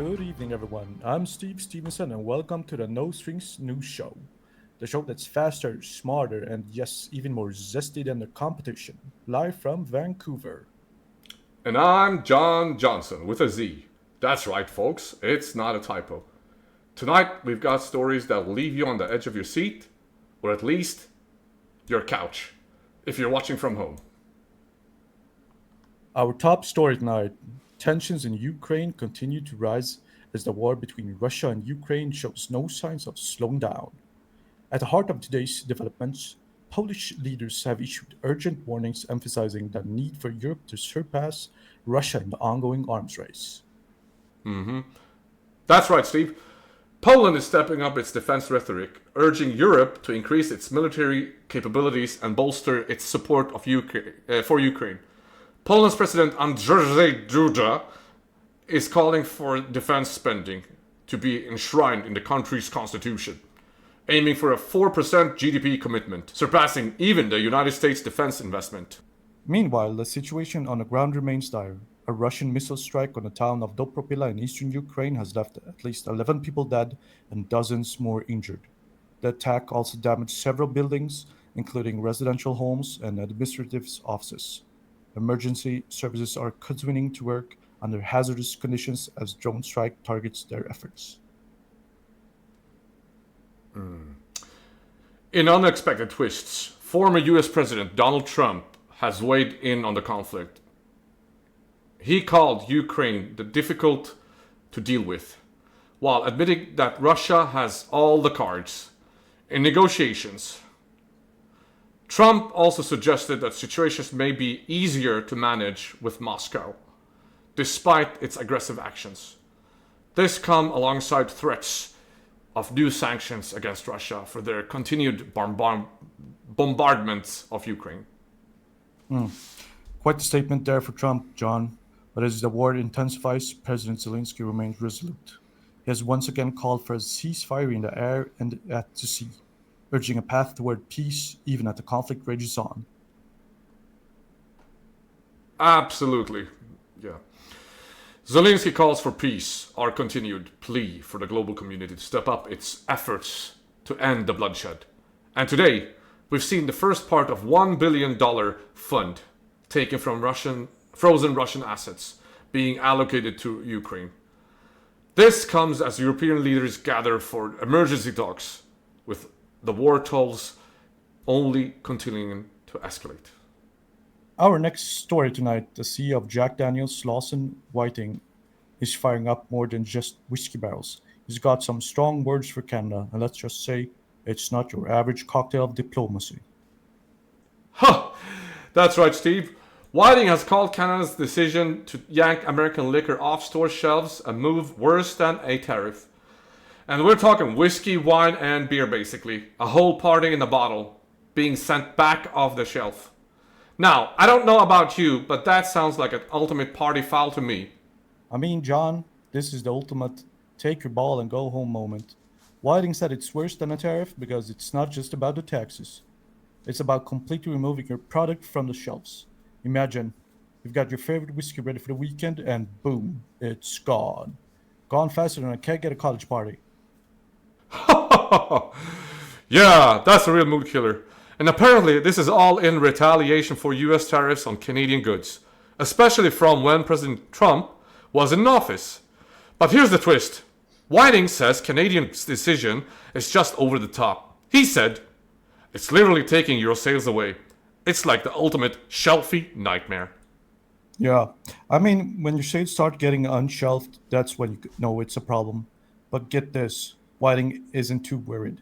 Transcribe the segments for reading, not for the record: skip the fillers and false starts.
Good evening, everyone. I'm Steve Stevenson, and welcome to the No Strings News Show, the show that's faster, smarter, and yes, even more zesty than the competition. Live from Vancouver. And I'm John Johnson with a Z. That's right, folks, it's not a typo. Tonight, we've got stories that will leave you on the edge of your seat, or at least your couch, if you're watching from home. Our top story tonight: tensions in Ukraine continue to rise as the war between Russia and Ukraine shows no signs of slowing down. At the heart of today's developments, Polish leaders have issued urgent warnings emphasizing the need for Europe to surpass Russia in the ongoing arms race. That's right, Steve. Poland is stepping up its defense rhetoric, urging Europe to increase its military capabilities and bolster its support for Ukraine. Poland's President Andrzej Duda is calling for defense spending to be enshrined in the country's constitution, aiming for a 4% GDP commitment, surpassing even the United States defense investment. Meanwhile, the situation on the ground remains dire. A Russian missile strike on the town of Dobropila in eastern Ukraine has left at least 11 people dead and dozens more injured. The attack also damaged several buildings, including residential homes and administrative offices. Emergency services are continuing to work under hazardous conditions as drone strike targets their efforts. In unexpected twists, former US President Donald Trump has weighed in on the conflict. He called Ukraine the difficult to deal with, while admitting that Russia has all the cards. In negotiations, Trump also suggested that situations may be easier to manage with Moscow, despite its aggressive actions. This come alongside threats of new sanctions against Russia for their continued bombardments of Ukraine. Quite the statement there for Trump, John. But as the war intensifies, President Zelensky remains resolute. He has once again called for a ceasefire in the air and at the sea, urging a path toward peace even as the conflict rages on. Absolutely, yeah. Zelensky calls for peace, our continued plea for the global community to step up its efforts to end the bloodshed. And today, we've seen the first part of $1 billion fund taken from frozen Russian assets being allocated to Ukraine. This comes as European leaders gather for emergency talks, with the war tolls only continuing to escalate. Our next story tonight: the sea of Jack Daniels Lawson Whiting is firing up more than just whiskey barrels. He's got some strong words for Canada, and let's just say it's not your average cocktail of diplomacy. Ha! That's right, Steve. Whiting has called Canada's decision to yank American liquor off store shelves a move worse than a tariff. And we're talking whiskey, wine, and beer basically. A whole party in a bottle being sent back off the shelf. Now, I don't know about you, but that sounds like an ultimate party foul to me. I mean, John, this is the ultimate take your ball and go home moment. Whiting said it's worse than a tariff because it's not just about the taxes. It's about completely removing your product from the shelves. Imagine, you've got your favorite whiskey ready for the weekend and boom, it's gone. Gone faster than a keg at a college party. Yeah, that's a real mood killer. And apparently, this is all in retaliation for US tariffs on Canadian goods, especially from when President Trump was in office. But here's the twist: Whiting says Canadians' decision is just over the top. He said, it's literally taking your sales away. It's like the ultimate shelfie nightmare. Yeah, I mean, when your shades start getting unshelved, that's when you know it's a problem. But get this, Whiting isn't too worried.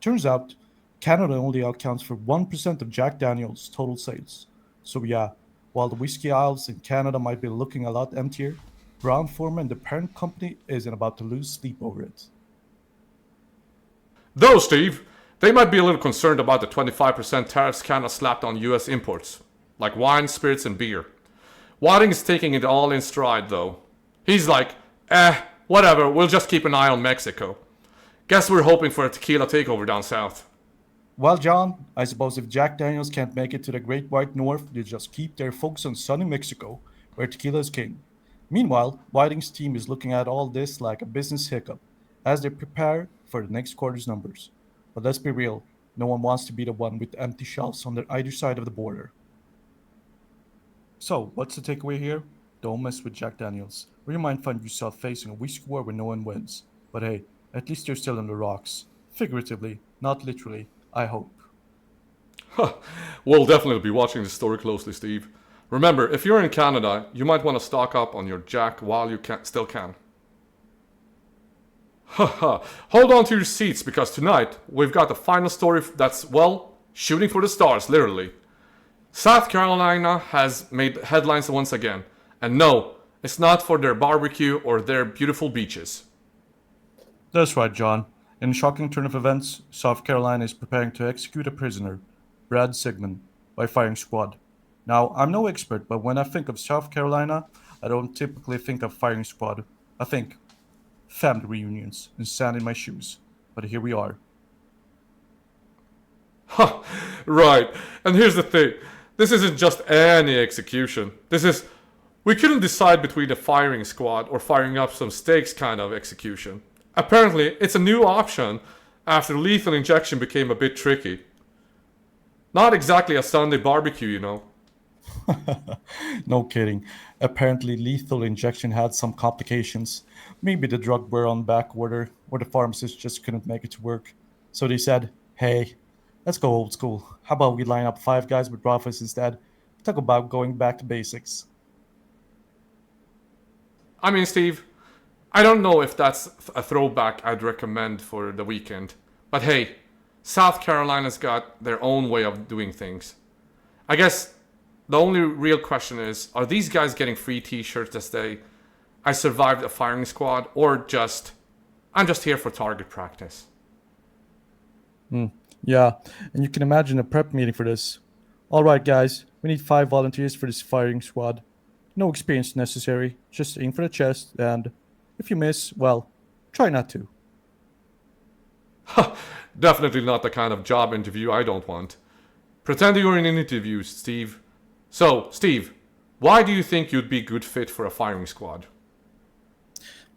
Turns out, Canada only accounts for 1% of Jack Daniels' total sales. So yeah, while the whiskey aisles in Canada might be looking a lot emptier, Brown Forman, the parent company, isn't about to lose sleep over it. Though, Steve, they might be a little concerned about the 25% tariffs Canada slapped on US imports, like wine, spirits, and beer. Whiting is taking it all in stride, though. He's like, whatever, we'll just keep an eye on Mexico. Guess we're hoping for a tequila takeover down south. Well, John, I suppose if Jack Daniels can't make it to the Great White North, they just keep their focus on sunny Mexico, where tequila is king. Meanwhile, Whiting's team is looking at all this like a business hiccup as they prepare for the next quarter's numbers. But let's be real, no one wants to be the one with empty shelves on their either side of the border. So, what's the takeaway here? Don't mess with Jack Daniels, or you might find yourself facing a whiskey war where no one wins. But hey, at least you're still on the rocks. Figuratively, not literally, I hope. We'll definitely be watching this story closely, Steve. Remember, if you're in Canada, you might want to stock up on your Jack while you still can. Haha, hold on to your seats because tonight we've got the final story that's, well, shooting for the stars, literally. South Carolina has made headlines once again. And no, it's not for their barbecue or their beautiful beaches. That's right, John. In a shocking turn of events, South Carolina is preparing to execute a prisoner, Brad Sigmund, by firing squad. Now, I'm no expert, but when I think of South Carolina, I don't typically think of firing squad. I think family reunions and sand in my shoes. But here we are. Ha! Right. And here's the thing. This isn't just any execution. This is we couldn't decide between a firing squad or firing up some stakes kind of execution. Apparently, it's a new option after lethal injection became a bit tricky. Not exactly a Sunday barbecue, you know. No kidding. Apparently, lethal injection had some complications. Maybe the drug were on back order, or the pharmacist just couldn't make it to work. So they said, hey, let's go old school. How about we line up five guys with rifles instead? Talk about going back to basics. I mean, Steve, I don't know if that's a throwback I'd recommend for the weekend. But hey, South Carolina's got their own way of doing things. I guess the only real question is, are these guys getting free t-shirts that say, I survived a firing squad, or just, I'm just here for target practice? Yeah, and you can imagine a prep meeting for this. All right, guys, we need five volunteers for this firing squad. No experience necessary, just aim for the chest, and if you miss, well, try not to. Definitely not the kind of job interview I don't want. Pretend you're in an interview, Steve. So, Steve, why do you think you'd be good fit for a firing squad?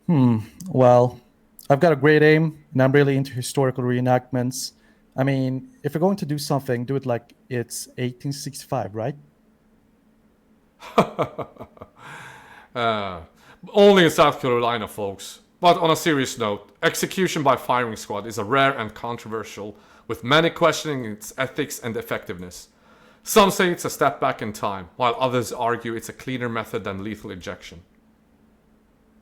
Well, I've got a great aim, and I'm really into historical reenactments. I mean, if you're going to do something, do it like it's 1865, right? Uh, Only in South Carolina, folks. But on a serious note, execution by firing squad is a rare and controversial, with many questioning its ethics and effectiveness. Some say it's a step back in time, while others argue it's a cleaner method than lethal injection.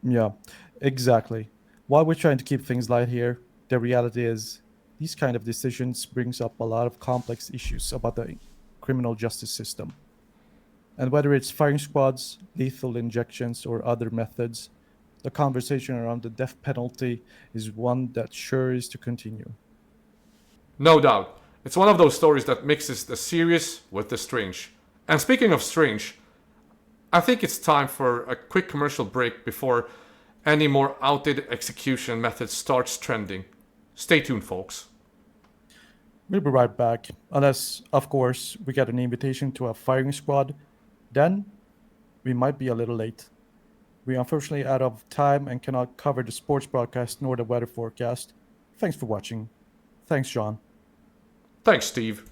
Yeah, exactly. While we're trying to keep things light here, the reality is these kind of decisions brings up a lot of complex issues about the criminal justice system. And whether it's firing squads, lethal injections, or other methods, the conversation around the death penalty is one that sure is to continue. No doubt, it's one of those stories that mixes the serious with the strange. And speaking of strange, I think it's time for a quick commercial break before any more outdated execution methods starts trending. Stay tuned, folks. We'll be right back, unless, of course, we get an invitation to a firing squad. Then we might be a little late. We are unfortunately out of time and cannot cover the sports broadcast nor the weather forecast. Thanks for watching. Thanks, John. Thanks, Steve.